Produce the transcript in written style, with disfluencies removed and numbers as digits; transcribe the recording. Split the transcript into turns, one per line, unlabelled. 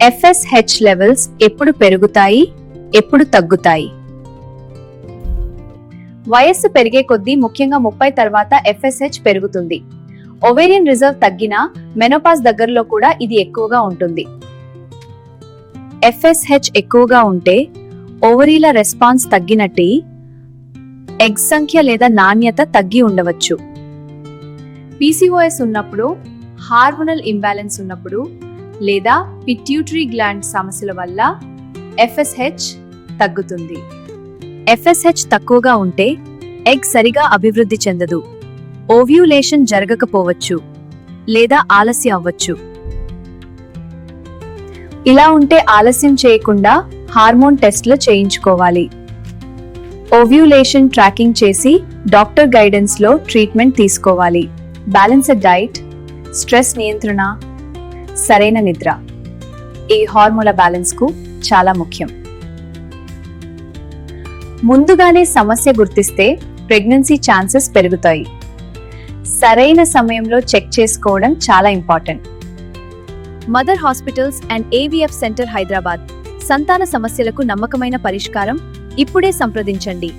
FSH levels ఎప్పుడు పెరుగుతాయి, ఎప్పుడు తగ్గుతాయి? వయస్సు పెరిగే కొద్దీ ముఖ్యంగా 30 తర్వాత FSH పెరుగుతుంది. ఓవేరియన్ రిజర్వ్ తగ్గినా మెనోపాజ్ దగ్గరలో కూడా ఇది ఎక్కువగా ఉంటుంది. FSH ఎక్కువగా ఉంటే ఓవరీల రెస్పాన్స్ తగ్గినట్టు, ఎగ్ సంఖ్య లేదా నాణ్యత తగ్గి ఉండవచ్చు. PCOS ఉన్నప్పుడు, హార్మోనల్ ఇంబ్యాలెన్స్ ఉన్నప్పుడు లేదా పిట్యూటరీ గ్లాండ్ సమస్యల వల్ల FSH తగ్గుతుంది. FSH తక్కువగా ఉంటే ఎగ్ సరిగా అభివృద్ధి చెందదు, ఓవ్యులేషన్ జరగకపోవచ్చు లేదా ఆలస్యం అవ్వచ్చు. ఇలా ఉంటే ఆలస్యం చేయకుండా హార్మోన్ టెస్ట్లు చేయించుకోవాలి. ఓవ్యులేషన్ ట్రాకింగ్ చేసి డాక్టర్ గైడెన్స్ లో ట్రీట్మెంట్ తీసుకోవాలి. బ్యాలెన్స్డ్ డైట్, స్ట్రెస్ నియంత్రణ, సరైన నిద్ర ఈ హార్మోన్ల బ్యాలెన్స్ కు చాలా ముఖ్యం. ముందుగానే సమస్య గుర్తిస్తే ప్రెగ్నెన్సీ ఛాన్సెస్ పెరుగుతాయి. సరైన సమయంలో చెక్ చేసుకోవడం చాలా important. Mother hospitals and AVF centre Hyderabad సంతాన సమస్యలకు నమ్మకమైన పరిష్కారం. ఇప్పుడే సంప్రదించండి.